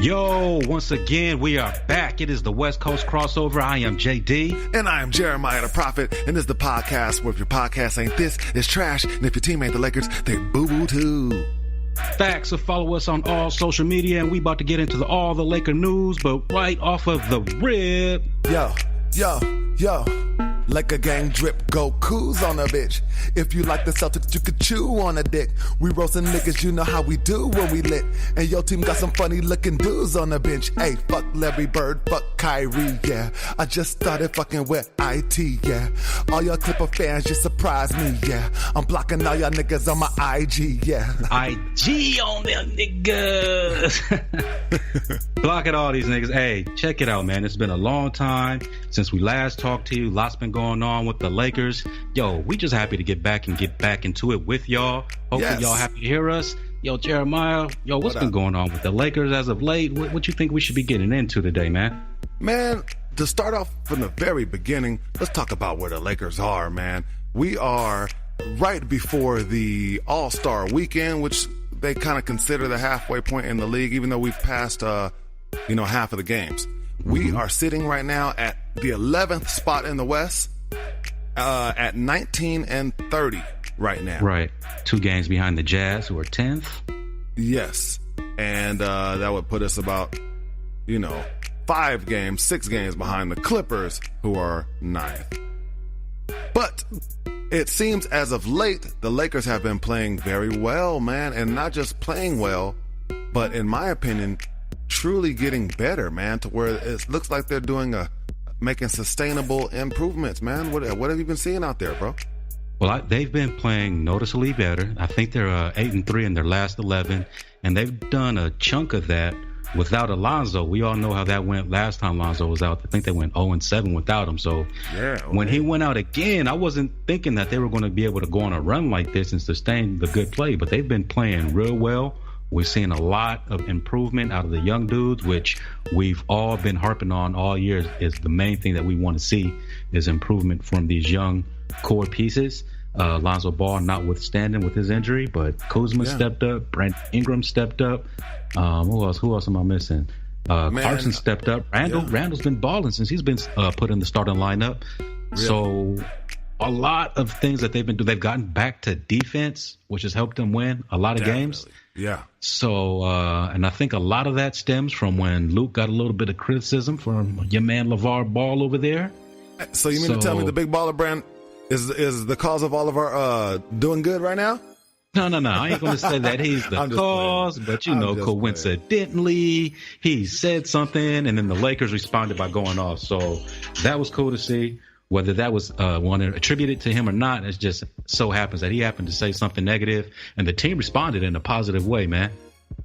Yo, once again, we are back. It is the West Coast Crossover. I am JD. And I am Jeremiah the Prophet. And this is the podcast where if your podcast ain't this, it's trash. And if your team ain't the Lakers, they boo-boo too. Facts. So follow us on all social media. And we about to get into all the Laker news, but right off of the rip. Yo. Like a gang drip, Goku's on a bitch. If you like the Celtics, you could chew on a dick. We roasting niggas, you know how we do when we lit. And your team got some funny looking dudes on the bench. Hey, fuck Larry Bird, fuck Kyrie, yeah. I just started fucking with IT, yeah. All y'all Clipper fans just surprised me, yeah. I'm blocking all y'all niggas on my IG, yeah. IG on them niggas. Blocking all these niggas. Hey, check it out, man. It's been a long time since we last talked to you. Lots been going on with the Lakers. Yo, we just happy to get back into it with y'all. Hopefully y'all happy to hear us. Yo, Jeremiah, what's been going on with the Lakers as of late? What you think we should be getting into today, man? Man, to start off from the very beginning, let's talk about where the Lakers are, man. We are right before the All-Star weekend, which they kind of consider the halfway point in the league, even though we've passed, half of the games. We are sitting right now at the 11th spot in the West, at 19-30 right now. Right. 2 games behind the Jazz, who are 10th. Yes. And that would put us about, 6 games behind the Clippers, who are 9th. But it seems as of late, the Lakers have been playing very well, man. And not just playing well, but in my opinion, truly getting better, man, to where it looks like they're making sustainable improvements, man. What have you been seeing out there, bro? Well, they've been playing noticeably better. I think they're 8-3 in their last 11, and they've done a chunk of that without Alonzo. We all know how that went last time Alonzo was out. I think they went 0-7 without him. So when he went out again, I wasn't thinking that they were going to be able to go on a run like this and sustain the good play, but they've been playing real well. We're seeing a lot of improvement out of the young dudes, which we've all been harping on all year. Is the main thing that we want to see is improvement from these young core pieces. Lonzo Ball notwithstanding with his injury, but Kuzma stepped up. Brandon Ingram stepped up. Who else am I missing? Clarkson stepped up. Randall's been balling since he's been put in the starting lineup. Really? So a lot of things that they've been doing. They've gotten back to defense, which has helped them win a lot of games. Yeah. So, and I think a lot of that stems from when Luke got a little bit of criticism from your man LeVar Ball over there. So you mean to tell me the Big Baller brand is the cause of all of our doing good right now? No. I ain't going to say that he's the cause, but coincidentally, he said something, and then the Lakers responded by going off. So that was cool to see. Whether that was one attributed to him or not, it just so happens that he happened to say something negative, and the team responded in a positive way, man.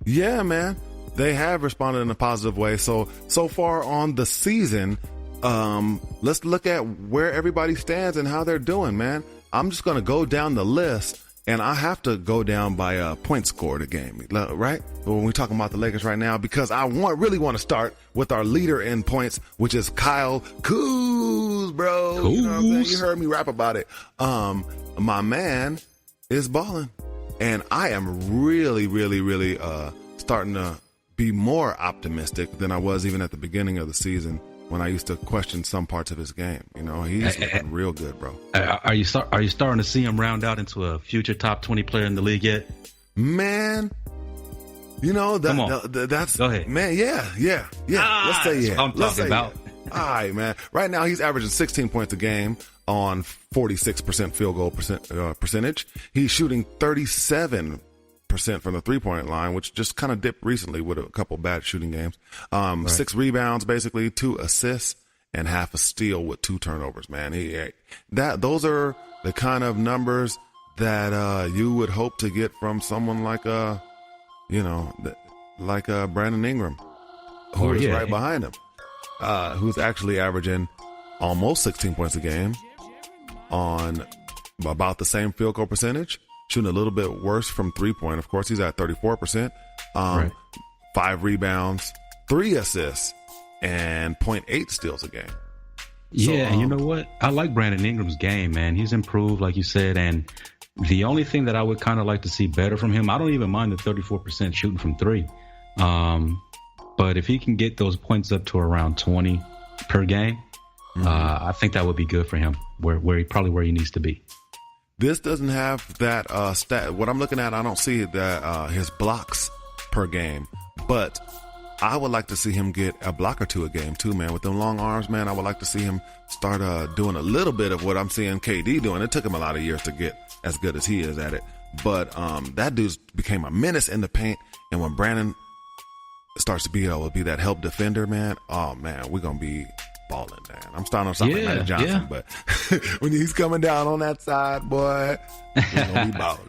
Yeah, man. They have responded in a positive way. So far on the season, let's look at where everybody stands and how they're doing, man. I'm just going to go down the list, and I have to go down by points scored a game, right? When we're talking about the Lakers right now, because I really want to start with our leader in points, which is Kyle Kuz, bro. Kuz. You know what I'm saying? You heard me rap about it. My man is balling, and I am really, really, really starting to be more optimistic than I was even at the beginning of the season, when I used to question some parts of his game. He's looking real good, bro. Are you starting to see him round out into a future top 20 player in the league yet? Man, that's go ahead, man. Yeah. Let's say yeah. I'm talking about. All right, man. Right now he's averaging 16 points a game on 46% field goal percentage. He's shooting 37% from the 3-point line, which just kind of dipped recently with a couple bad shooting games. 6 rebounds, basically 2 assists, and half a steal with 2 turnovers. Man, those are the kind of numbers that you would hope to get from someone like Brandon Ingram, who is right behind him, who's actually averaging almost 16 points a game on about the same field goal percentage. Shooting a little bit worse from 3-point. Of course, he's at 34%. 5 rebounds, 3 assists, and 0.8 steals a game. Yeah, and you know what? I like Brandon Ingram's game, man. He's improved, like you said, and the only thing that I would kind of like to see better from him, I don't even mind the 34% shooting from 3. but if he can get those points up to around 20 per game, I think that would be good for him, where he needs to be. This doesn't have that stat. What I'm looking at, I don't see that his blocks per game, but I would like to see him get a block or two a game too, man. With them long arms, man, I would like to see him start doing a little bit of what I'm seeing KD doing. It took him a lot of years to get as good as he is at it, but that dude's became a menace in the paint. And when Brandon starts to be able to be that help defender, man, oh man, we're gonna be balling, man. I'm starting on something like Magic Johnson, but when he's coming down on that side, boy, we're gonna be balling.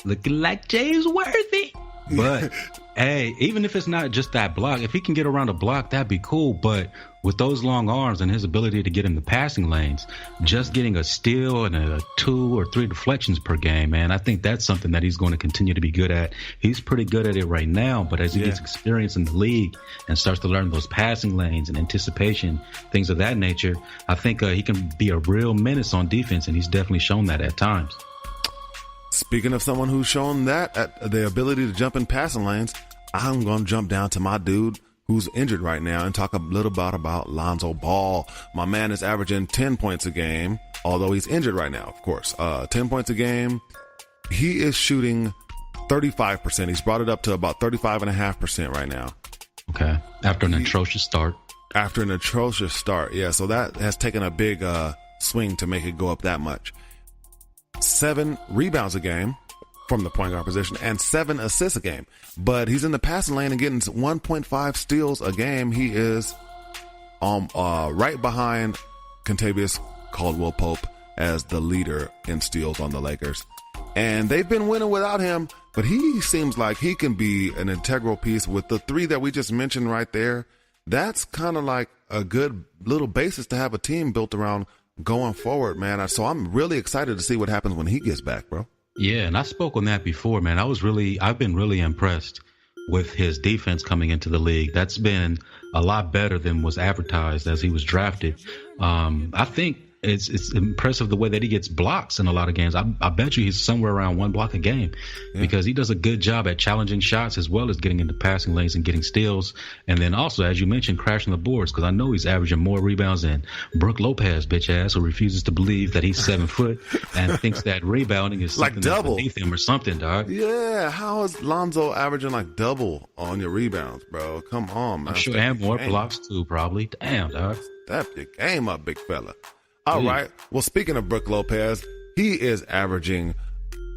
Looking like James Worthy. But hey, even if it's not just that block, if he can get around a block, that'd be cool. But with those long arms and his ability to get in the passing lanes, just getting a steal and a 2 or 3 deflections per game, man, I think that's something that he's going to continue to be good at. He's pretty good at it right now, but as he gets experience in the league and starts to learn those passing lanes and anticipation, things of that nature, I think he can be a real menace on defense, and he's definitely shown that at times. Speaking of someone who's shown that the ability to jump in passing lanes, I'm going to jump down to my dude who's injured right now and talk a little about Lonzo Ball. My man is averaging 10 points a game, although he's injured right now, of course. 10 points a game. He is shooting 35%. He's brought it up to about 35.5% right now. Okay. After an atrocious start. After an atrocious start, yeah. So that has taken a big swing to make it go up that much. 7 rebounds a game from the point guard position and 7 assists a game. But he's in the passing lane and getting 1.5 steals a game. He is right behind Kentavious Caldwell-Pope as the leader in steals on the Lakers. And they've been winning without him, but he seems like he can be an integral piece with the 3 that we just mentioned right there. That's kind of like a good little basis to have a team built around going forward, man. So I'm really excited to see what happens when he gets back, bro. Yeah, and I spoke on that before, man. I've been really impressed with his defense coming into the league. That's been a lot better than was advertised as he was drafted. I think it's impressive the way that he gets blocks in a lot of games. I bet you he's somewhere around 1 block a game because he does a good job at challenging shots as well as getting into passing lanes and getting steals. And then also, as you mentioned, crashing the boards, because I know he's averaging more rebounds than Brook Lopez, bitch ass, who refuses to believe that he's 7 foot and thinks that rebounding is something like double beneath him or something, dog. Yeah, how is Lonzo averaging like double on your rebounds, bro? Come on, man. I'm sure, and more blocks too, probably. Damn, dog. Step your game up, big fella. All right. Well, speaking of Brook Lopez, he is averaging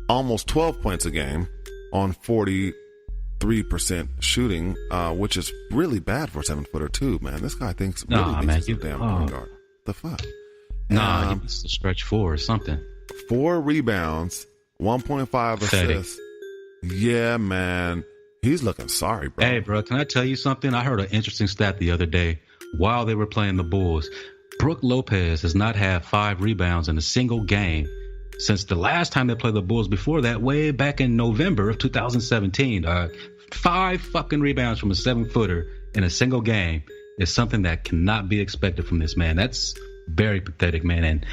almost 12 points a game on 43% shooting, which is really bad for a 7-footer too, man. This guy thinks he's a damn point guard. The fuck? Nah, he needs to stretch 4 or something. 4 rebounds, 1.5 assists. Yeah, man. He's looking sorry, bro. Hey, bro, can I tell you something? I heard an interesting stat the other day while they were playing the Bulls. Brook Lopez has not had 5 rebounds in a single game since the last time they played the Bulls. Before that, way back in November of 2017. 5 fucking rebounds from a 7-footer in a single game is something that cannot be expected from this man. That's very pathetic, man. And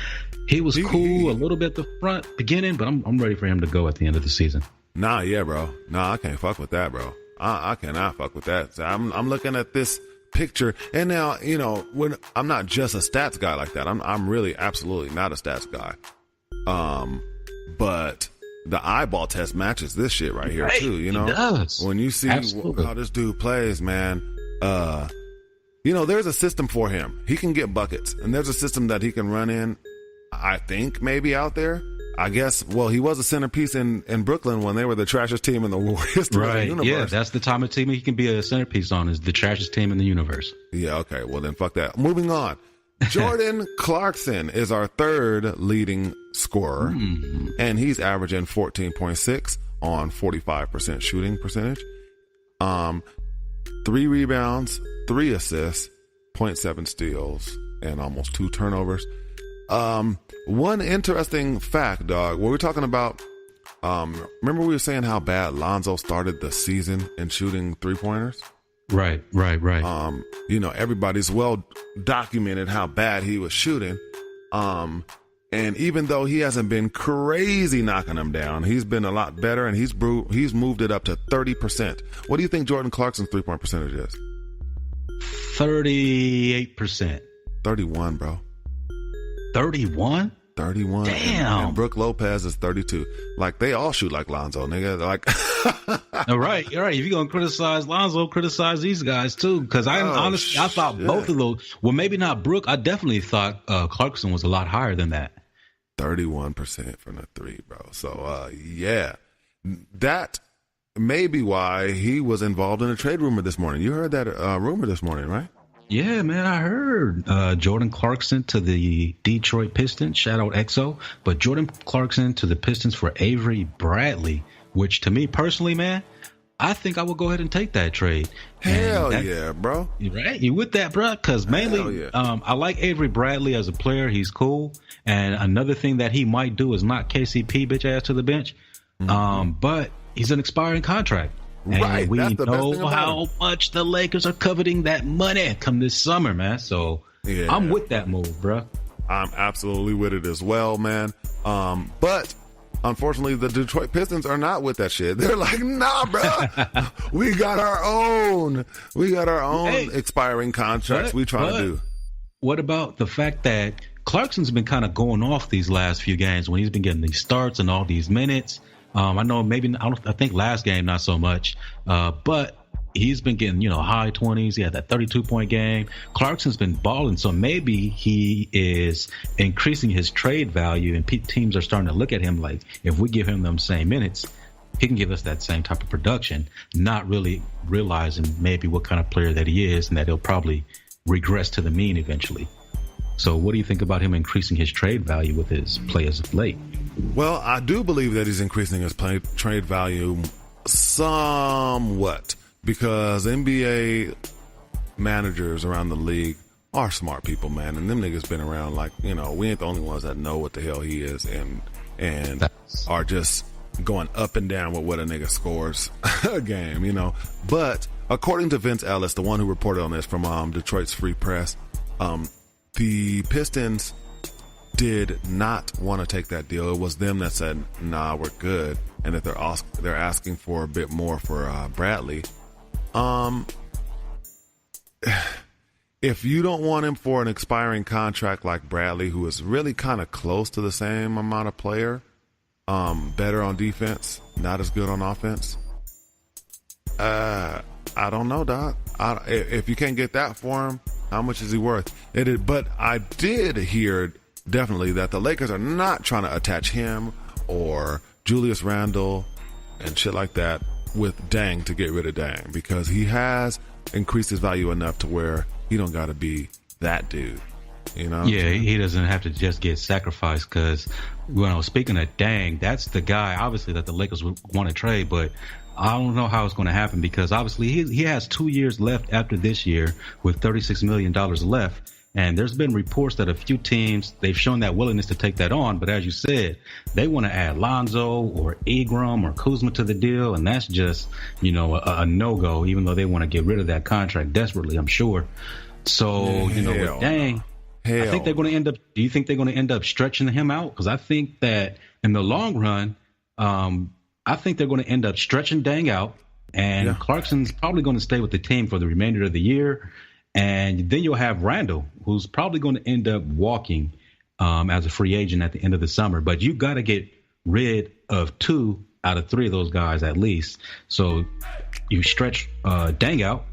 he was cool a little bit at the front beginning, but I'm ready for him to go at the end of the season. Nah, yeah, bro. Nah, I can't fuck with that, bro. I cannot fuck with that. So I'm looking at this picture, and now, you know, when I'm not just a stats guy like that. I'm really absolutely not a stats guy. But the eyeball test matches this shit right here too, you know. It does. When you see how this dude plays, man, you know, there's a system for him. He can get buckets, and there's a system that he can run in, I think, maybe out there. I guess, well, he was a centerpiece in Brooklyn when they were the trashiest team in the history of the universe. Yeah, that's the time of team he can be a centerpiece on, is the trashiest team in the universe. Yeah, okay, well then fuck that. Moving on. Jordan Clarkson is our 3rd leading scorer, and he's averaging 14.6 on 45% shooting percentage. 3 rebounds, 3 assists, 0.7 steals, and almost 2 turnovers. One interesting fact, dog, when we're talking about, remember we were saying how bad Lonzo started the season in shooting 3-pointers? Right. You know, everybody's well documented how bad he was shooting. And even though he hasn't been crazy knocking them down, he's been a lot better, and he's moved it up to 30%. What do you think Jordan Clarkson's 3-point percentage is? 38%. 31, bro. 31? 31. Damn. And Brook Lopez is 32. Like, they all shoot like Lonzo, nigga. Like, All right. If you're going to criticize Lonzo, criticize these guys too. Because honestly, I thought both of those, well, maybe not Brook. I definitely thought Clarkson was a lot higher than that. 31% from the three, bro. So, yeah. That may be why he was involved in a trade rumor this morning. You heard that rumor this morning, right? Yeah, man, I heard Jordan Clarkson to the Detroit Pistons. Shout out EXO. But Jordan Clarkson to the Pistons for Avery Bradley, which to me personally, man, I think I will go ahead and take that trade. Hell yeah, bro. Right? You with that, bro? Because mainly, I like Avery Bradley as a player. He's cool. And another thing that he might do is knock KCP bitch ass to the bench. But he's an expiring contract. And right. we That's the best thing know about how him. much the Lakers are coveting that money come this summer, man. So I'm with that move, bro. I'm absolutely with it as well, man. But unfortunately, the Detroit Pistons are not with that shit. They're like, nah, bro. we got our own. Expiring contracts we trying to do. What about the fact that Clarkson's been kind of going off these last few games when he's been getting these starts and all these minutes? I know I think last game not so much, but he's been getting, high 20s. He had that 32-point game. Clarkson's been balling, so maybe he is increasing his trade value, and teams are starting to look at him like, if we give him them same minutes, he can give us that same type of production, not really realizing maybe what kind of player that he is and that he'll probably regress to the mean eventually. So what do you think about him increasing his trade value with his play as of late? Well, I do believe that he's increasing his trade value somewhat because NBA managers around the league are smart people, man. And them niggas been around like, we ain't the only ones that know what the hell he is and are just going up and down with what a nigga scores a game, But according to Vince Ellis, the one who reported on this from Detroit's Free Press, the Pistons did not want to take that deal. It was them that said, nah, we're good. And that they're asking for a bit more for Bradley. If you don't want him for an expiring contract like Bradley, who is really kind of close to the same amount of player, better on defense, not as good on offense, I don't know, Doc. If you can't get that for him, how much is he worth? But I did hear definitely that the Lakers are not trying to attach him or Julius Randle and shit like that with Dang to get rid of Dang, because he has increased his value enough to where he don't got to be that dude. Yeah, he doesn't have to just get sacrificed because, speaking of Dang, that's the guy obviously that the Lakers would want to trade, but I don't know how it's going to happen because obviously he has 2 years left after this year with $36 million left. And there's been reports that a few teams, they've shown that willingness to take that on. But as you said, they want to add Lonzo or Ingram or Kuzma to the deal. And that's just, a no-go, even though they want to get rid of that contract desperately, I'm sure. So, with Dang, I think they're going to do you think they're going to end up stretching him out? Because I think that in the long run, I think they're going to end up stretching Dang out. And Clarkson's probably going to stay with the team for the remainder of the year. And then you'll have Randall, who's probably going to end up walking as a free agent at the end of the summer. But you got to get rid of 2 out of 3 of those guys at least. So you stretch Dang out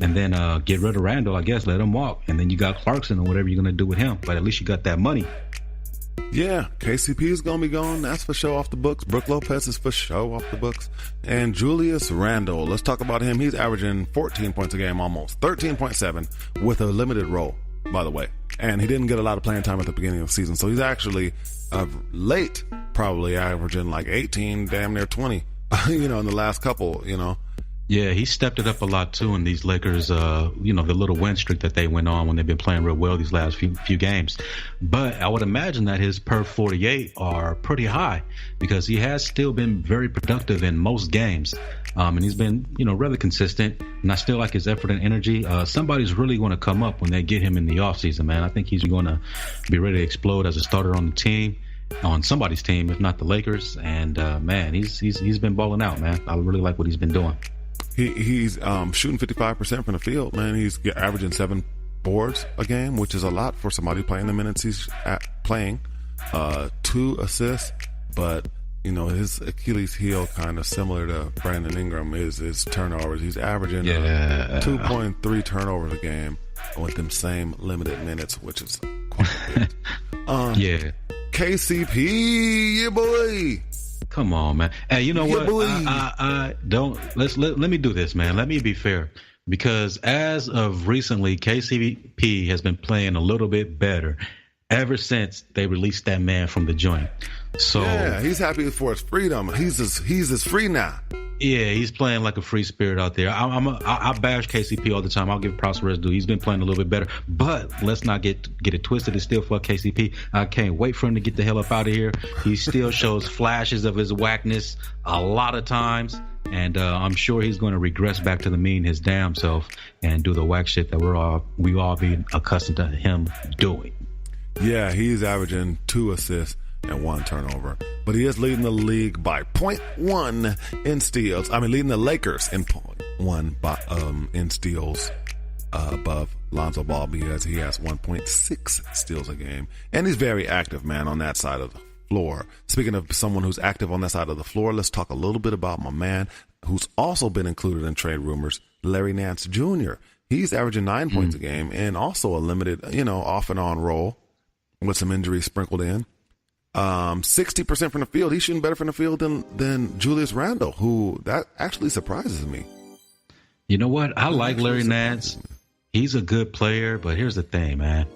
and then get rid of Randall, I guess, let him walk. And then you got Clarkson or whatever you're going to do with him. But at least you got that money. Yeah, KCP is going to be gone. That's for sure off the books. Brook Lopez is for sure off the books. And Julius Randle, let's talk about him. He's averaging 14 points a game, almost 13.7 with a limited role, by the way. And he didn't get a lot of playing time at the beginning of the season. So he's actually late, probably averaging like 18, damn near 20, in the last couple, Yeah, he stepped it up a lot too in these Lakers, the little win streak that they went on when they've been playing real well these last few games. But I would imagine that his per 48 are pretty high because he has still been very productive in most games. And he's been, rather consistent. And I still like his effort and energy. Somebody's really going to come up when they get him in the offseason, man. I think he's going to be ready to explode as a starter on the team, on somebody's team, if not the Lakers. And man, he's been balling out, man. I really like what he's been doing. He's shooting 55% from the field, man. He's averaging 7 boards a game, which is a lot for somebody playing the minutes he's playing. 2 assists, but you know, his Achilles heel, kind of similar to Brandon Ingram, is his turnovers. He's averaging 2.3 turnovers a game with them same limited minutes, which is quite a bit. KCP, yeah, boy. Come on, man. Hey, you know what? I don't. Let me do this, man. Let me be fair, because as of recently, KCP has been playing a little bit better ever since they released that man from the joint. So yeah, he's happy for his freedom. He's just free now. Yeah, he's playing like a free spirit out there. I bash KCP all the time. I'll give props where it's due. He's been playing a little bit better, but let's not get it twisted. It's still fuck KCP. I can't wait for him to get the hell up out of here. He still shows flashes of his whackness a lot of times, and I'm sure he's going to regress back to the mean his damn self and do the whack shit that we all been accustomed to him doing. Yeah, he's averaging 2 assists and 1 turnover, but he is leading the league by 0.1 in steals. I mean, leading the Lakers in 0.1 in steals above Lonzo Ball, because he has 1.6 steals a game, and he's very active, man, on that side of the floor. Speaking of someone who's active on that side of the floor, let's talk a little bit about my man who's also been included in trade rumors, Larry Nance Jr. He's averaging 9 points a game and also a limited, off and on role with some injuries sprinkled in. 60% from the field. He's shooting better from the field than Julius Randle, who that actually surprises me. You know what? I like Larry Nance. He's a good player, but here's the thing, man.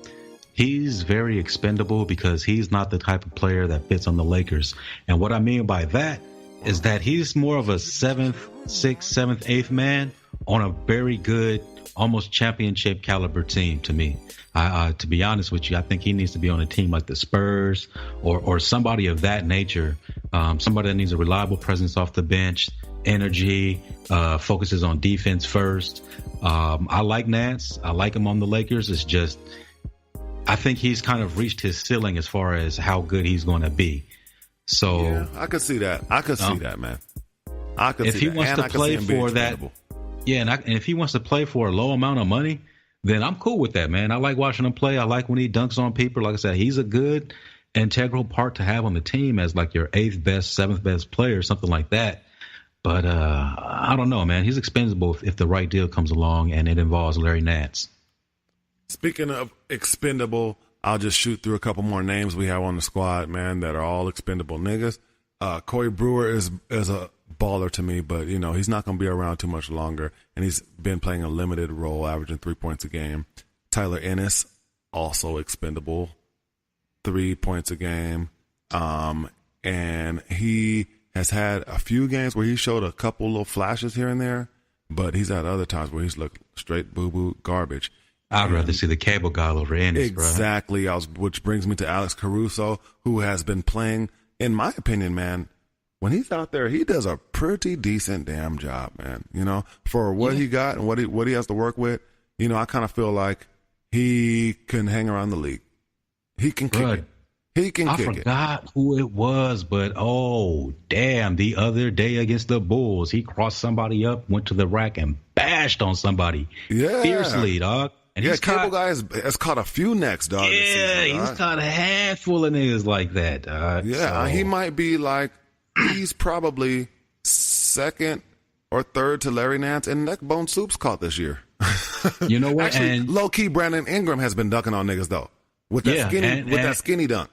He's very expendable because he's not the type of player that fits on the Lakers. And what I mean by that is that he's more of a 7th, 6th, 7th, 8th man on a very good, almost championship caliber team to me. To be honest with you, I think he needs to be on a team like the Spurs or somebody of that nature. Somebody that needs a reliable presence off the bench, energy, focuses on defense first. I like Nance. I like him on the Lakers. It's just, I think he's kind of reached his ceiling as far as how good he's going to be. So yeah, I could see that. I could see that, man. I could if see he that. wants and to play for that, yeah, and if he wants to play for a low amount of money, then I'm cool with that, man. I like watching him play. I like when he dunks on people. Like I said, he's a good integral part to have on the team as like your 8th best, 7th best player, something like that. But I don't know, man. He's expendable if the right deal comes along and it involves Larry Nance. Speaking of expendable, I'll just shoot through a couple more names we have on the squad, man, that are all expendable niggas. Corey Brewer is a baller to me, but he's not going to be around too much longer, and he's been playing a limited role, averaging 3 points a game. Tyler Ennis, also expendable, 3 points a game, and he has had a few games where he showed a couple little flashes here and there, but he's had other times where he's looked straight boo-boo garbage. I'd rather see the cable guy over Ennis, exactly, bro. Which brings me to Alex Caruso, who has been playing, in my opinion, man, when he's out there, he does a pretty decent damn job, man. For what he got and what he has to work with, I kind of feel like he can hang around the league. He can kick it. He can kick it. I forgot who it was, but oh, damn, the other day against the Bulls, he crossed somebody up, went to the rack, and bashed on somebody fiercely, dog. And Cable Guy has caught a few necks, dog. Yeah, he's caught a handful of niggas like that, dog. Yeah, he might be like, he's probably 2nd or 3rd to Larry Nance and neck bone soups caught this year. You know what? Actually, low key, Brandon Ingram has been dunking on niggas though with that skinny dunk.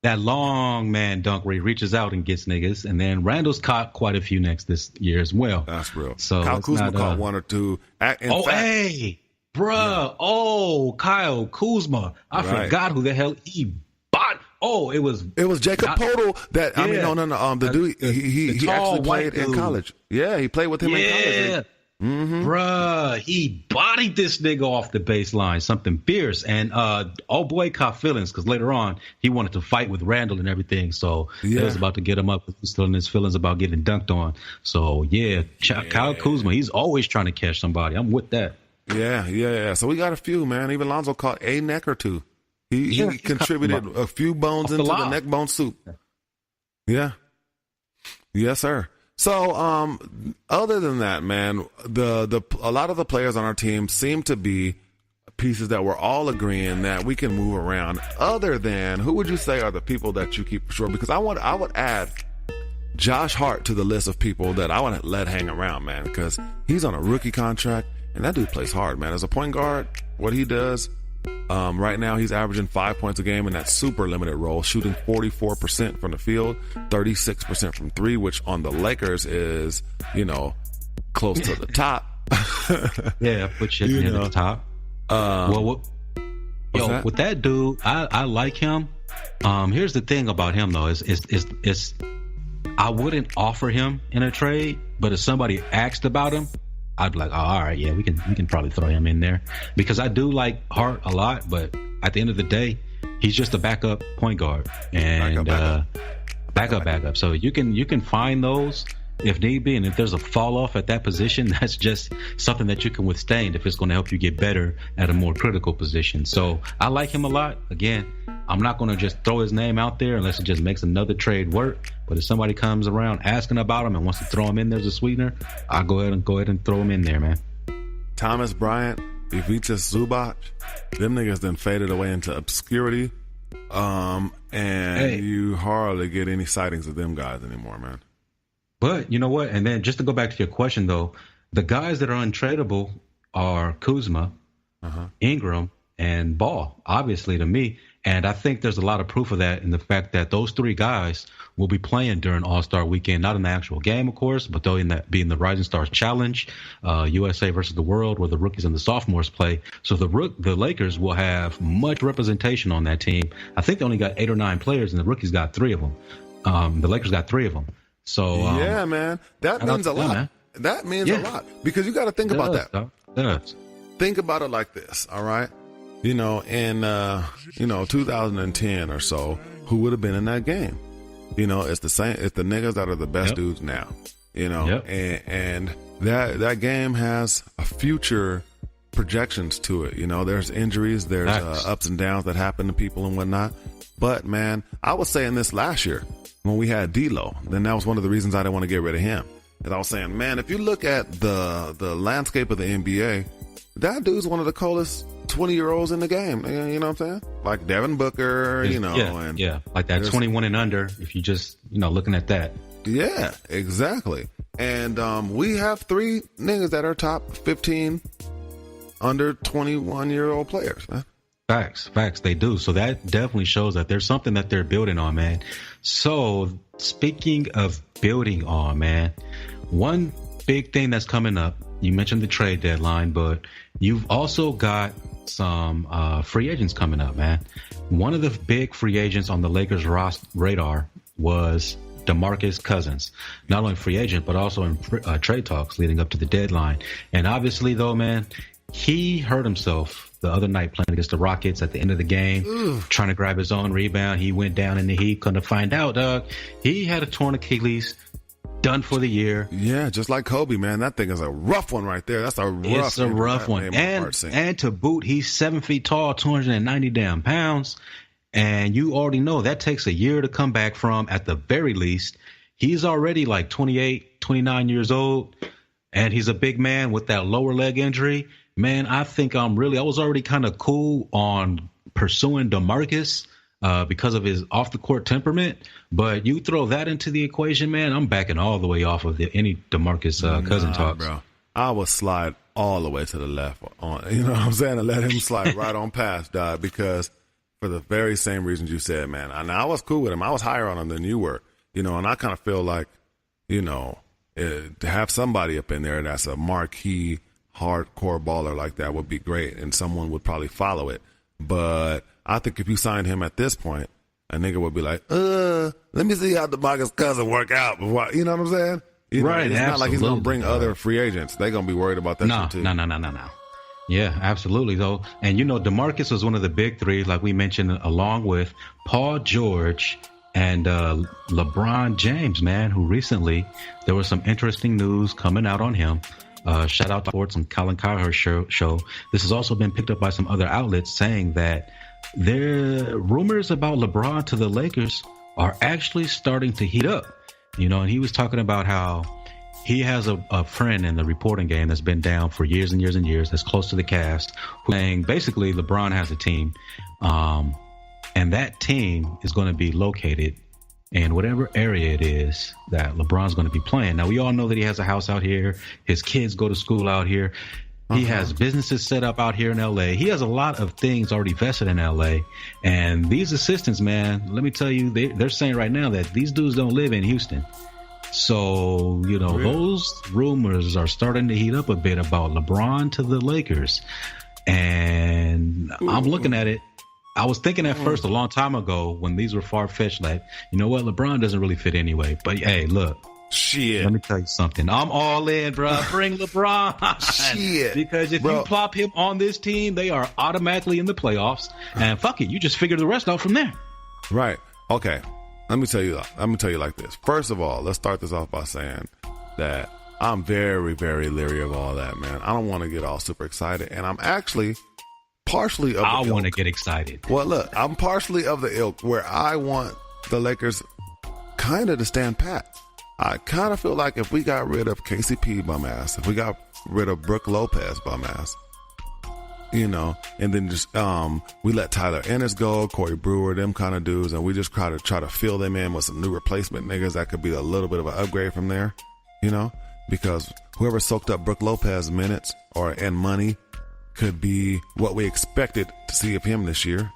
That long man dunk where he reaches out and gets niggas, and then Randall's caught quite a few necks this year as well. That's real. So Kyle Kuzma caught 1 or 2. Hey, bruh. Yeah. Oh, Kyle Kuzma. I forgot who the hell he bought. Oh, it was Jacob Podol that, I mean, no. The dude, he actually played in college. Yeah, he played with him in college. Yeah. Mm-hmm. Bruh, he bodied this nigga off the baseline, something fierce. And oh boy, caught feelings because later on he wanted to fight with Randall and everything. So it was about to get him up. He's still in his feelings about getting dunked on. So Kyle Kuzma, he's always trying to catch somebody. I'm with that. Yeah. So we got a few, man. Even Lonzo caught a neck or two. He contributed a few bones into the neck bone soup. Yeah. Yes, sir. So, other than that, man, a lot of the players on our team seem to be pieces that we're all agreeing that we can move around. Other than, who would you say are the people that you keep for sure? Because I would add Josh Hart to the list of people that I want to let hang around, man, because he's on a rookie contract and that dude plays hard, man. As a point guard, what he does, right now he's averaging 5 points a game in that super limited role, shooting 44% from the field, 36% from three, which on the Lakers is, close to the top. Yeah, put you near the top. With that dude, I like him. Here's the thing about him though, is I wouldn't offer him in a trade, but if somebody asked about him, I'd be like, oh, all right, yeah, we can probably throw him in there, because I do like Hart a lot, but at the end of the day, he's just a backup point guard and backup. So you can find those if need be, and if there's a fall off at that position, that's just something that you can withstand if it's going to help you get better at a more critical position. So I like him a lot. Again, I'm not going to just throw his name out there unless it just makes another trade work. But if somebody comes around asking about him and wants to throw him in there as a sweetener, I'll go ahead and throw him in there, man. Thomas Bryant, Ivica Zubac, them niggas then faded away into obscurity. You hardly get any sightings of them guys anymore, man. But you know what? And then just to go back to your question, though, the guys that are untradeable are Kuzma, Ingram, and Ball, obviously, to me. And I think there's a lot of proof of that in the fact that those three guys will be playing during All-Star Weekend, not in the actual game, of course, but they'll be in the Rising Stars Challenge, USA versus the World, where the rookies and the sophomores play. So the Lakers will have much representation on that team. I think they only got 8 or 9 players, and the rookies got 3 of them. The Lakers got 3 of them. So yeah, man, that means a lot. Man. That means a lot, because you got to think about that. Think about it like this, all right? In 2010 or so, who would have been in that game? It's the same. It's the niggas that are the best dudes now. And that game has a future projections to it. There's injuries, there's ups and downs that happen to people and whatnot. But man, I was saying this last year when we had D'Lo. Then that was one of the reasons I didn't want to get rid of him. And I was saying, man, if you look at the landscape of the NBA, that dude's one of the coldest 20-year-olds in the game. You know what I'm saying? Like Devin Booker, like that 21 and under, if you just, looking at that. Yeah, exactly. And we have 3 niggas that are top 15 under 21-year-old players, man. Facts, they do. So that definitely shows that there's something that they're building on, man. So speaking of building on, man, one big thing that's coming up, you mentioned the trade deadline, but you've also got some free agents coming up, man. One of the big free agents on the Lakers radar was DeMarcus Cousins, not only free agent, but also in trade talks leading up to the deadline. And obviously, though, man, he hurt himself the other night playing against the Rockets at the end of the game, trying to grab his own rebound. He went down in the heat. Couldn't find out, Doug. He had a torn Achilles, done for the year. Yeah, just like Kobe, man. That thing is a rough one right there. That's a rough. It's a rough one. And to boot, he's 7 feet tall, 290 damn pounds. And you already know that takes a year to come back from, at the very least. He's already like 28, 29 years old, and he's a big man with that lower leg injury. Man, I think I was already kind of cool on pursuing DeMarcus because of his off-the-court temperament. But you throw that into the equation, man, I'm backing all the way off of any DeMarcus Cousin talks. Bro. I would slide all the way to the left on, you know what I'm saying, and let him slide right on past, dog, because for the very same reasons you said, man. And I was cool with him. I was higher on him than you were, and I kind of feel like, to have somebody up in there that's a marquee hardcore baller like that would be great, and someone would probably follow it. But I think if you signed him at this point, a nigga would be like, let me see how DeMarcus Cousins work out before, you know what I'm saying? Right, it's not like he's gonna bring other free agents. They're gonna be worried about that shit too. No. Yeah, absolutely though. And DeMarcus was one of the big 3, like we mentioned, along with Paul George and LeBron James, man, who recently there was some interesting news coming out on him. Shout out to Sports and Colin Cowherd's show. This has also been picked up by some other outlets saying that their rumors about LeBron to the Lakers are actually starting to heat up. And he was talking about how he has a friend in the reporting game that's been down for years and years and years, that's close to the cast, who's saying basically LeBron has a team, and that team is going to be located in whatever area it is that LeBron's going to be playing. Now, we all know that he has a house out here. His kids go to school out here. He has businesses set up out here in L.A. He has a lot of things already vested in L.A. And these assistants, man, let me tell you, they're saying right now that these dudes don't live in Houston. So, really? Those rumors are starting to heat up a bit about LeBron to the Lakers. And I'm looking at it. I was thinking at first a long time ago when these were far-fetched, like, you know what? LeBron doesn't really fit anyway. But, hey, look. Shit. Let me tell you something. I'm all in, bro. Bring LeBron. Shit. Because if you plop him on this team, they are automatically in the playoffs. And fuck it, you just figure the rest out from there. Right. Okay. Let me tell you like this. First of all, let's start this off by saying that I'm very, very leery of all that, man. I don't want to get all super excited. And I'm actually partially of the ilk. I want to get excited. Well, look, I'm partially of the ilk where I want the Lakers kind of to stand pat. I kind of feel like if we got rid of KCP bum ass, if we got rid of Brook Lopez bum ass, and then just we let Tyler Ennis go, Corey Brewer, them kind of dudes, and we just try to fill them in with some new replacement niggas that could be a little bit of an upgrade from there, because whoever soaked up Brook Lopez minutes and money could be what we expected to see of him this year,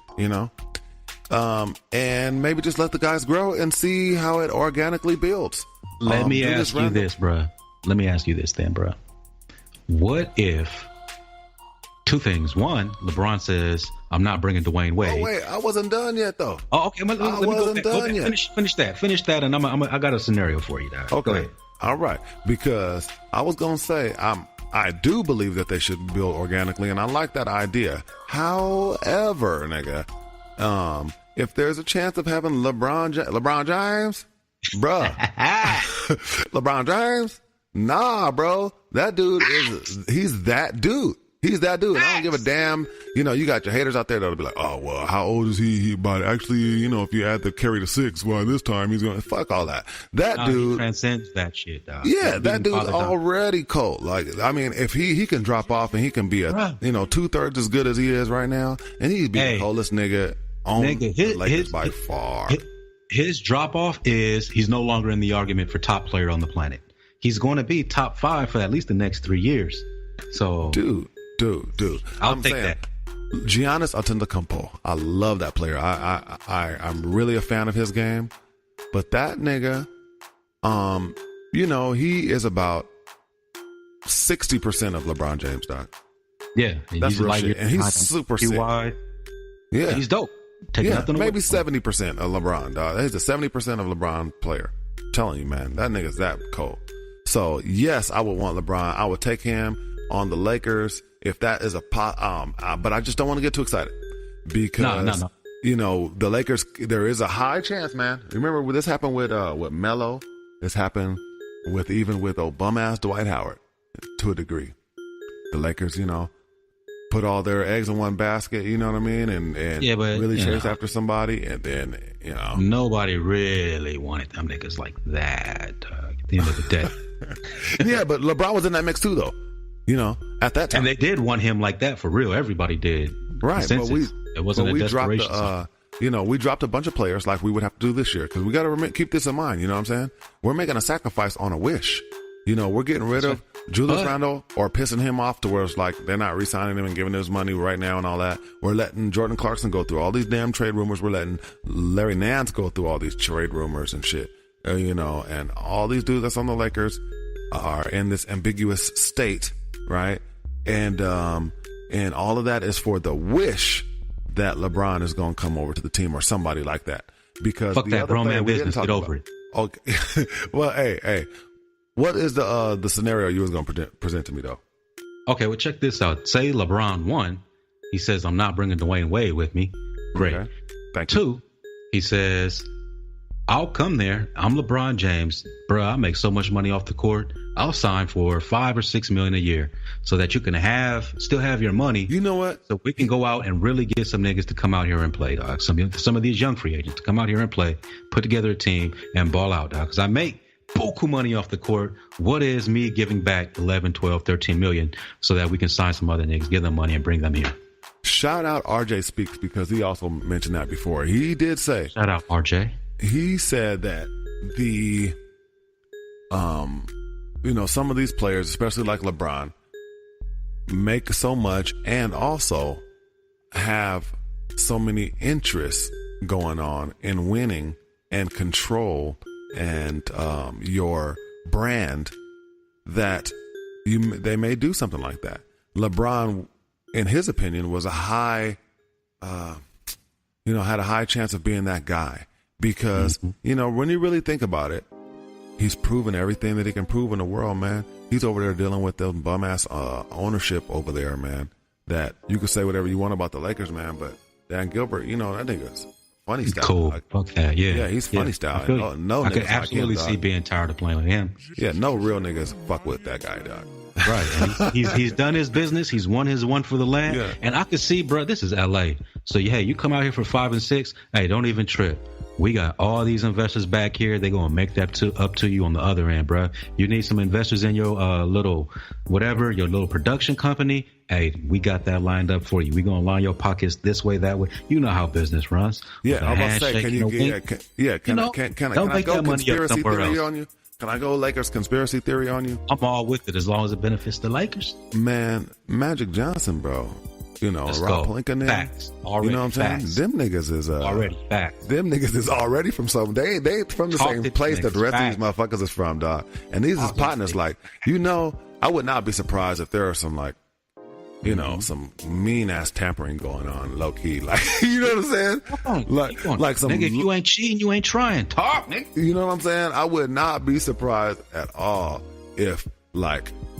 and maybe just let the guys grow and see how it organically builds. Let me ask you this, bruh. Let me ask you this then, bruh. What if two things? One, LeBron says, I'm not bringing Dwayne Wade. Oh, wait, I wasn't done yet, though. Oh, okay. Let me go back. Finish that, and I got a scenario for you, dog. Okay. Go ahead. All right. Because I was going to say, I do believe that they should build organically, and I like that idea. However, nigga, if there's a chance of having LeBron James, bruh, LeBron James, nah, bro, that dude he's that dude. He's that dude. And I don't give a damn. You got your haters out there that'll be like, oh, well, how old is he? But actually, if you add the carry to 6, well, this time he's going to fuck all that. That dude he transcends that shit, dog. Yeah, that dude's already cold. Like, I mean, if he can drop off and he can be 2/3 as good as he is right now, and he'd be the coldest nigga on the Lakers by far. His drop off is he's no longer in the argument for top player on the planet. He's going to be top 5 for at least the next 3 years. So, dude, I'm saying that. Giannis Antetokounmpo, I love that player. I'm really a fan of his game, but that nigga, he is about 60% of LeBron James, dog. Yeah, that's real shit, and he's super sick. Yeah, he's dope. Maybe 70% of LeBron, dog. He's a 70% of LeBron player. I'm telling you, man, that nigga's that cold. So yes, I would want LeBron. I would take him on the Lakers if that is but I just don't want to get too excited because no. The Lakers, there is a high chance, man. Remember when this happened with Melo? This happened with bum ass Dwight Howard to a degree. The Lakers, put all their eggs in one basket, you know what I mean? And really chase after somebody, and then, nobody really wanted them niggas like that at the end of the day. Yeah, but LeBron was in that mix too, though. At that time. And they did want him like that for real. Everybody did. Right. But it wasn't a desperation. We dropped a bunch of players like we would have to do this year because we got to keep this in mind. You know what I'm saying? We're making a sacrifice on a wish. We're getting rid of Julius Randle or pissing him off to where it's like they're not re-signing him and giving him his money right now and all that. We're letting Jordan Clarkson go through all these damn trade rumors. We're letting Larry Nance go through all these trade rumors and shit. And all these dudes that's on the Lakers are in this ambiguous state, right? And all of that is for the wish that LeBron is going to come over to the team or somebody like that. Because fuck that grown man business. Get over it. Okay. Well, hey, what is the scenario you was going to present to me though? Okay, well, check this out. Say LeBron won. He says, I'm not bringing Dwayne Wade with me. Great. Okay. Thank you. 2, he says, I'll come there. I'm LeBron James. Bro, I make so much money off the court. I'll sign for $5 or $6 million a year so that you can still have your money. You know what? So we can go out and really get some niggas to come out here and play, dog. Some of these young free agents to come out here and play, put together a team and ball out, dog. Because I make buku money off the court. What is me giving back 11, 12, 13 million so that we can sign some other niggas, give them money, and bring them here? Shout out RJ Speaks, because he also mentioned that before. He did say, shout out RJ. He said that the some of these players, especially like LeBron, make so much and also have so many interests going on in winning and control and your brand that they may do something like that. LeBron, in his opinion, was a high, had a high chance of being that guy because, when you really think about it, he's proven everything that he can prove in the world, man. He's over there dealing with the bum ass ownership over there, man. That you can say whatever you want about the Lakers, man, but Dan Gilbert, that nigga's funny style. Cool. Fuck that. Yeah. Yeah, he's funny style. I could absolutely see being tired of playing with him. Yeah, no real niggas fuck with that guy, dog. Right. And he's done his business. He's won his one for the land. Yeah. And I could see, bro, this is LA. So, hey, you come out here for 5 and 6. Hey, don't even trip. We got all these investors back here. They're going to make that up to you on the other end, bro. You need some investors in your your little production company. Hey, we got that lined up for you. We're going to line your pockets this way, that way. You know how business runs. Yeah, I'm about to say, can I go conspiracy theory on you? Can I go Lakers conspiracy theory on you? I'm all with it as long as it benefits the Lakers. Man, Magic Johnson, bro. Rob Pelinka. Facts. Already, what I'm saying? Them niggas is already facts. Them niggas is already from some. They from the same place that the rest of these motherfuckers is from, dog. And these is partners. Like, I would not be surprised if there are some some mean ass tampering going on, low key. Like, you know what I'm saying? Like some. Nigga, if you ain't cheating, you ain't trying. Talk, nigga. You know what I'm saying? I would not be surprised at all if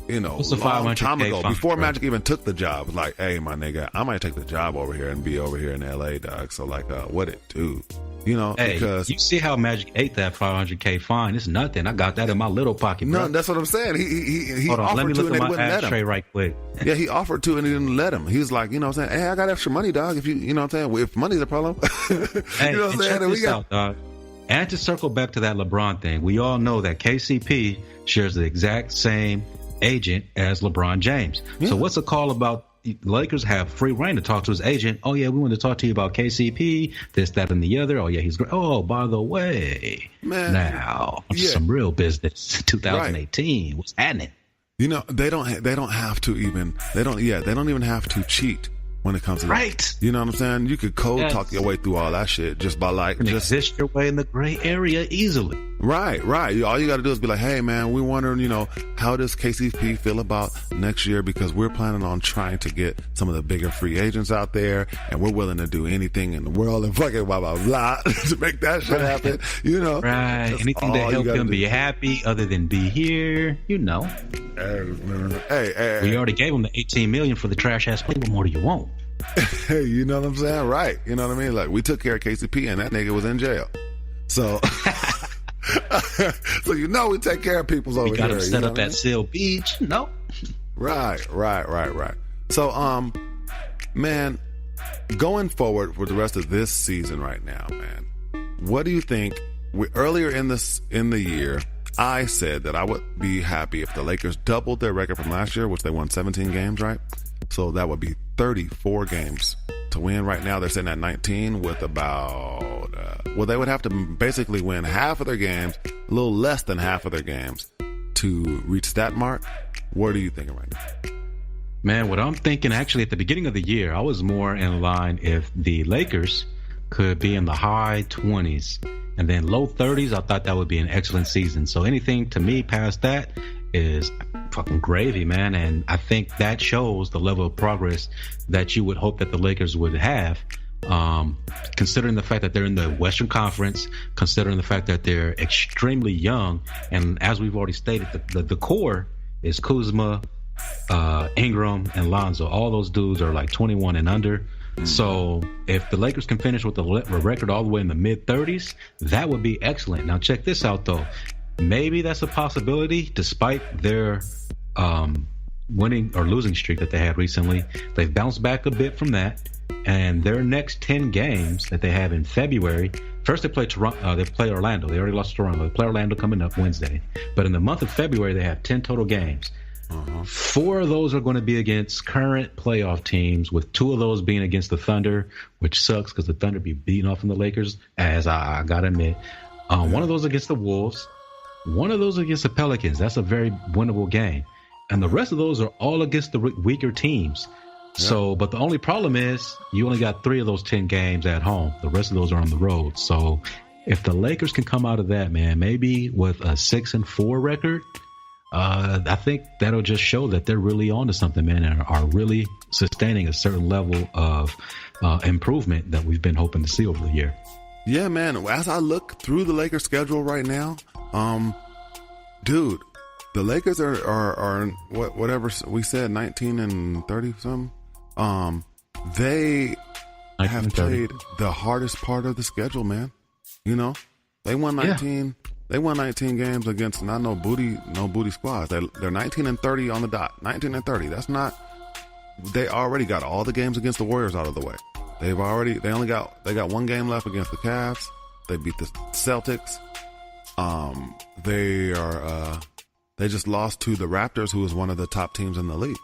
what's the long time ago, before Magic even took the job, like, hey, my nigga, I might take the job over here and be over here in LA, dog. So, what it do? Because you see how Magic ate that $500K fine. It's nothing. I got that in my little pocket, bro. No, that's what I'm saying. He Hold on, offered let me to look and at they wouldn't my let him. ashtray right quick. Yeah, he offered to and he didn't let him. He's like, I'm saying, hey, I got extra money, dog. If you know what I'm saying, if money's a problem, hey, you know what I'm saying? Check this out, dog. And to circle back to that LeBron thing, we all know that KCP shares the exact same agent as LeBron James. Yeah. So what's the call about? The Lakers have free reign to talk to his agent. Oh yeah, we want to talk to you about KCP, this, that, and the other. Oh yeah, he's great. Oh, by the way, man, now some real business. 2018, right. What's happening? They don't even have to cheat when it comes to right. You know what I'm saying? You could code talk your way through all that shit just by exist your way in the gray area easily. Right. All you got to do is be like, hey man, we wondering, how does KCP feel about next year? Because we're planning on trying to get some of the bigger free agents out there, and we're willing to do anything in the world and fucking blah blah blah to make that shit happen. Right. Anything to help him be happy other than be here. Hey, we already gave him the $18 million for the trash ass play. What more do you want? Hey, you know what I'm saying? Right. You know what I mean? Like, we took care of KCP and that nigga was in jail. So, so we take care of people's over here. We got him set up at Seal Beach. No. Right. So, man, going forward for the rest of this season right now, man, what do you think? Earlier in the year, I said that I would be happy if the Lakers doubled their record from last year, which they won 17 games, right? So that would be 34 games to win. Right now, they're sitting at 19 with about, they would have to basically win half of their games, a little less than half of their games to reach that mark. What are you thinking right now? Man, what I'm thinking, actually, at the beginning of the year, I was more in line if the Lakers could be in the high 20s and then low 30s. I thought that would be an excellent season. So anything to me past that is fucking gravy, man. And I think that shows the level of progress that you would hope that the Lakers would have, considering the fact that they're in the Western Conference, considering the fact that they're extremely young. And as we've already stated, the core is Kuzma, Ingram, and Lonzo. All those dudes are like 21 and under. So if the Lakers can finish with a record all the way in the mid-30s, that would be excellent. Now check this out, though. Maybe that's a possibility, despite their winning or losing streak that they had recently. They've bounced back a bit from that. And their next 10 games that they have in February, first they play Toronto, they play Orlando. They already lost to Toronto. They play Orlando coming up Wednesday. But in the month of February, they have 10 total games. 4 of those are going to be against current playoff teams, with 2 of those being against the Thunder, which sucks because the Thunder be beating off on the Lakers, as I got to admit. One of those against the Wolves. One of those against the Pelicans. That's a very winnable game. And the rest of those are all against the weaker teams. So, but the only problem is you only got 3 of those 10 games at home. The rest of those are on the road. So if the Lakers can come out of that, man, maybe with a 6-4 record, I think that'll just show that they're really onto something, man, and are really sustaining a certain level of improvement that we've been hoping to see over the year. Yeah, man. As I look through the Lakers schedule right now, dude, the Lakers are whatever we said, 19 and 30 something. They have played the hardest part of the schedule, man. You know, they won 19. Yeah. They won 19 games against not no booty squads. They're 19 and 30 on the dot. 19 and 30. That's not. They already got all the games against the Warriors out of the way. They got 1 game left against the Cavs. They beat the Celtics. They just lost to the Raptors, who was one of the top teams in the league,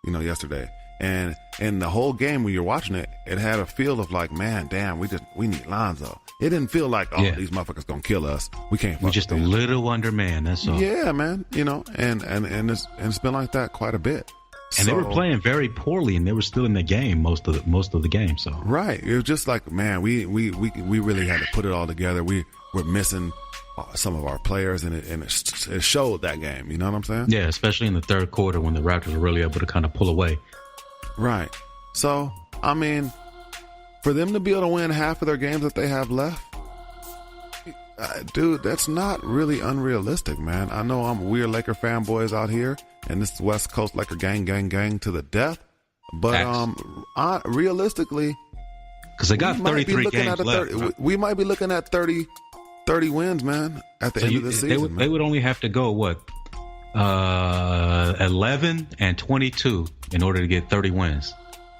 yesterday. And in the whole game when you're watching it, it had a feel of like, man, damn, we need Lonzo. It didn't feel like, these motherfuckers gonna kill us. We can't. We're just a little undermanned. That's all. Yeah, man. And it's been like that quite a bit. And they were playing very poorly, and they were still in the game most of the game. So right, it was just like, man, we really had to put it all together. We're missing some of our players, and it showed that game. You know what I'm saying? Yeah, especially in the third quarter when the Raptors were really able to kind of pull away. Right. So, I mean, for them to be able to win half of their games that they have left, dude, that's not really unrealistic, man. I know we're Laker fanboys out here, and this is West Coast Laker gang to the death. But realistically, because they got 33 games left. We might be looking at 30 wins, man, at the end of the season. They would only have to go, 11 and 22 in order to get 30 wins.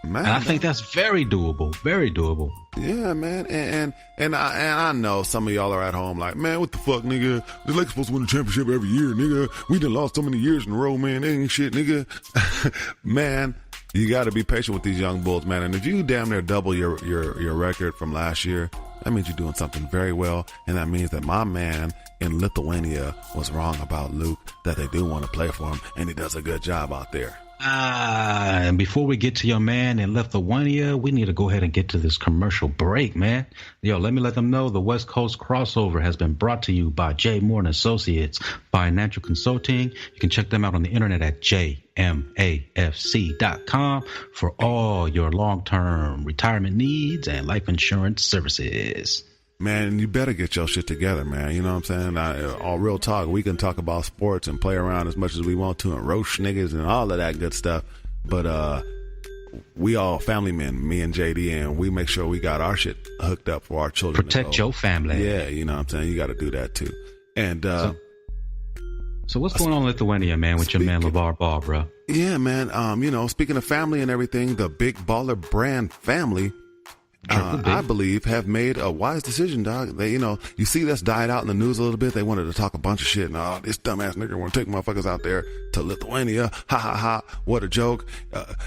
Man, and I think that's very doable. Very doable. Yeah, man. And I know some of y'all are at home like, man, what the fuck, nigga? The Lakers supposed to win the championship every year, nigga. We done lost so many years in a row, man. They ain't shit, nigga. Man, you got to be patient with these young Bulls, man. And if you damn near double your record from last year, that means you're doing something very well. And that means that my man in Lithuania was wrong about Luke, that they do want to play for him, and he does a good job out there. And before we get to your man in Lithuania, we need to go ahead and get to this commercial break, man. Yo, let me let them know the West Coast Crossover has been brought to you by J. Moore & Associates Financial Consulting. You can check them out on the internet at jmafc.com for all your long-term retirement needs and life insurance services. Man, you better get your shit together, man. You know what I'm saying? All real talk. We can talk about sports and play around as much as we want to and roast niggas and all of that good stuff. But we all family men, me and JD, and we make sure we got our shit hooked up for our children. Protect your family. Yeah, you know what I'm saying? You got to do that too. And so what's going on in Lithuania, man, with your man LeVar Ball, bro? Yeah, man. Speaking of family and everything, the Big Baller Brand family, I believe, have made a wise decision, dog. They, you see this died out in the news a little bit. They wanted to talk a bunch of shit, and this dumbass nigga want to take motherfuckers out there to Lithuania. Ha ha ha! What a joke!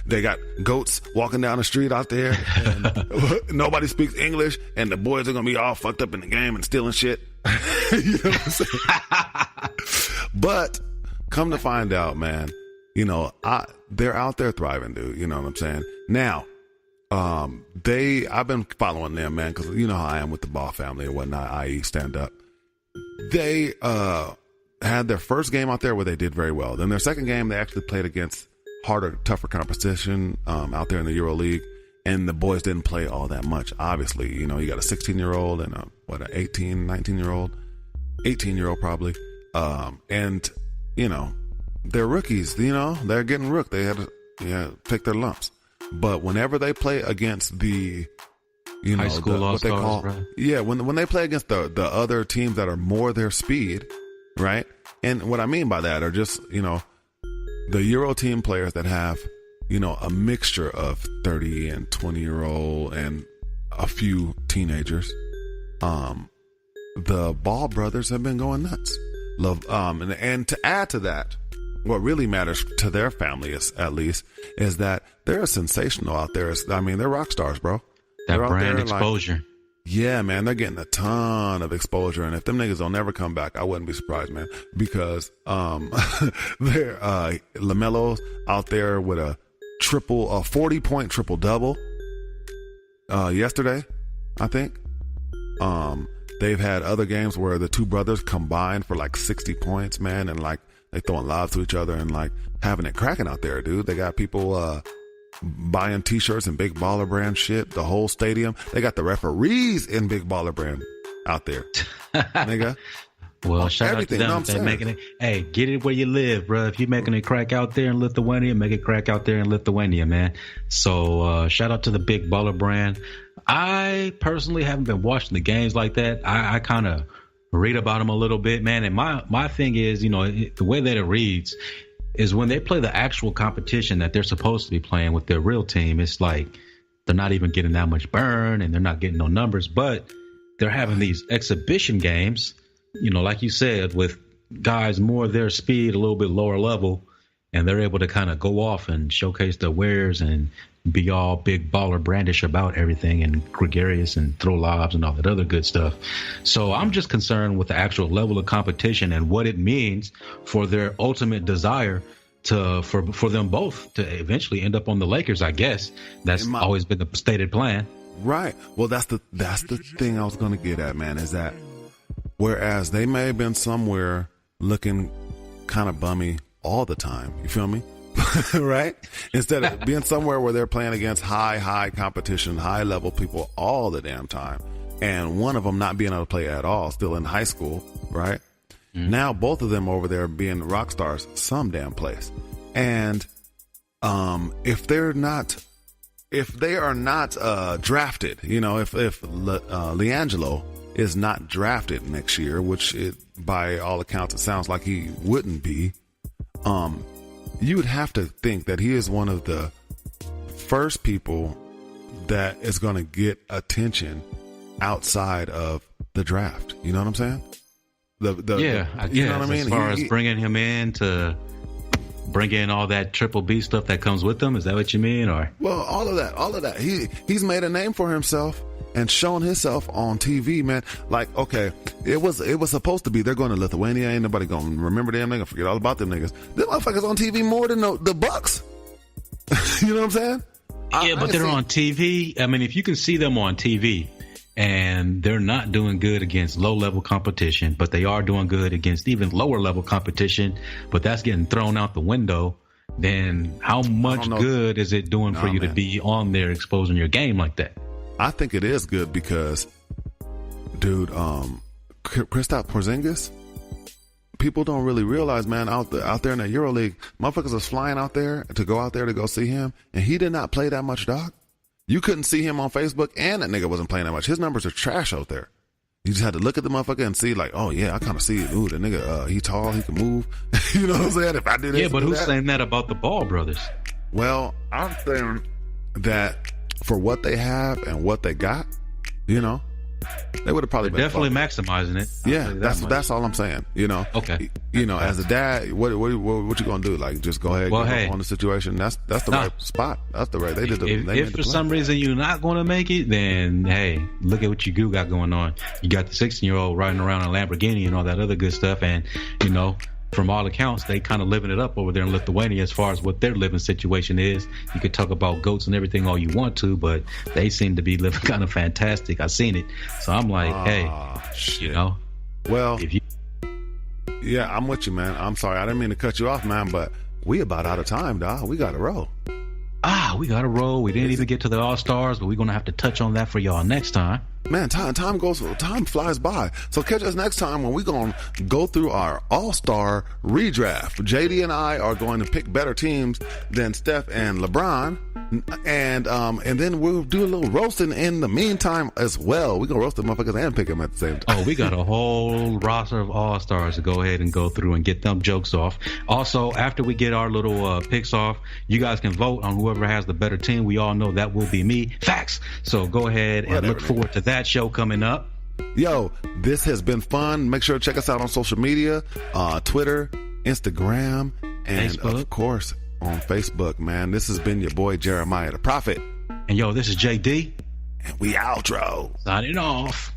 They got goats walking down the street out there, and nobody speaks English, and the boys are gonna be all fucked up in the game and stealing shit. You know what I'm saying? But come to find out, man, they're out there thriving, dude. You know what I'm saying? Now. I've been following them, man, because you know how I am with the Ball family and whatnot, i.e. stand up. They had their first game out there where they did very well. Then their second game, they actually played against harder, tougher competition out there in the Euro League, and the boys didn't play all that much. Obviously, you got a 16-year-old and an 18, 19-year-old, 18-year-old probably, and they're rookies. They're getting rooked. They had to take their lumps. But whenever they play against the, high school what they call, bro. Yeah, when they play against the other teams that are more their speed, right? And what I mean by that are just, the Euro team players that have a mixture of 30 and 20-year-old and a few teenagers. The Ball brothers have been going nuts. And to add to that, what really matters to their family is that they're sensational out there. They're rock stars, bro. That brand exposure. Yeah, man, they're getting a ton of exposure, and if them niggas don't ever come back, I wouldn't be surprised, man, because they're LaMelo's out there with a 40-point triple-double yesterday, I think. They've had other games where the two brothers combined for like 60 points, man, and like they throwing lobs to each other and like having it cracking out there, dude. They got people buying t-shirts and Big Baller Brand shit, the whole stadium. They got the referees in Big Baller Brand out there, nigga. Well, shout out to them. They're making it. Hey, get it where you live, bro. If you're making it crack out there in Lithuania, make it crack out there in Lithuania, man. So shout out to the Big Baller Brand. I personally haven't been watching the games like that. I kind of read about them a little bit, man. And my thing is, the way that it reads is when they play the actual competition that they're supposed to be playing with their real team, it's like they're not even getting that much burn and they're not getting no numbers, but they're having these exhibition games, like you said, with guys more their speed, a little bit lower level, and they're able to kind of go off and showcase their wares and be all Big Baller Brandish about everything and gregarious and throw lobs and all that other good stuff. So I'm just concerned with the actual level of competition and what it means for their ultimate desire for them both to eventually end up on the Lakers, I guess. That's always been the stated plan. Right. Well, that's the thing I was going to get at, man, is that whereas they may have been somewhere looking kind of bummy all the time, you feel me? Right? Instead of being somewhere where they're playing against high competition, high level people all the damn time, and one of them not being able to play at all, still in high school, right? Mm-hmm. Now both of them over there being rock stars some damn place. And if they are not drafted, if LiAngelo is not drafted next year, which by all accounts it sounds like he wouldn't be, you would have to think that he is one of the first people that is going to get attention outside of the draft. You know what I'm saying? I guess. You know what I mean? As far as bringing him in to bring in all that Triple B stuff that comes with them, is that what you mean? Or well, all of that. He's made a name for himself and shown himself on TV, man. Like, okay, it was supposed to be they're going to Lithuania, ain't nobody gonna remember them, they gonna forget all about them niggas. Them motherfuckers on TV more than the Bucks. You know what I'm saying? Yeah, but they're on TV. I mean, if you can see them on TV and they're not doing good against low level competition, but they are doing good against even lower level competition, but that's getting thrown out the window, then how much good is it doing for you to be on there exposing your game like that? I think it is good because, dude, Kristaps Porzingis, people don't really realize, man, out there in the EuroLeague, motherfuckers was flying out there to go see him, and he did not play that much, dog. You couldn't see him on Facebook, and that nigga wasn't playing that much. His numbers are trash out there. You just had to look at the motherfucker and see, like, oh yeah, I kind of see it. Ooh, the nigga, he tall, he can move. You know what I'm saying? If I do this, yeah, but who's saying that about the Ball brothers? Well, I'm saying that for what they have and what they got, they would have probably been definitely maximizing it. Yeah, that's all I'm saying. Okay. As a dad, what you gonna do? Like, just go ahead, and on the situation. That's the right spot. That's the right. They did. If for some reason you're not going to make it, then hey, look at what you got going on. You got the 16-year-old riding around in a Lamborghini and all that other good stuff, and from all accounts, they kind of living it up over there in Lithuania as far as what their living situation is. You could talk about goats and everything all you want to, but they seem to be living kind of fantastic. I've seen it. So I'm like, shit. Well, yeah, I'm with you, man. I'm sorry. I didn't mean to cut you off, man, but we about out of time, dog. We got to roll. We got to roll. We didn't even get to the All-Stars, but we're going to have to touch on that for y'all next time. Man, time flies by. So catch us next time when we're going to go through our All-Star redraft. JD and I are going to pick better teams than Steph and LeBron. And then we'll do a little roasting in the meantime as well. We're going to roast the motherfuckers and pick them at the same time. Oh, we got a whole roster of all-stars to go ahead and go through and get them jokes off. Also, after we get our little picks off, you guys can vote on whoever has the better team. We all know that will be me. Facts. So go ahead and look forward to that show coming up. Yo, this has been fun. Make sure to check us out on social media, Twitter, Instagram, and Facebook. Of course on Facebook, man. This has been your boy Jeremiah the Prophet. And yo, this is JD. And we outro. Signing off.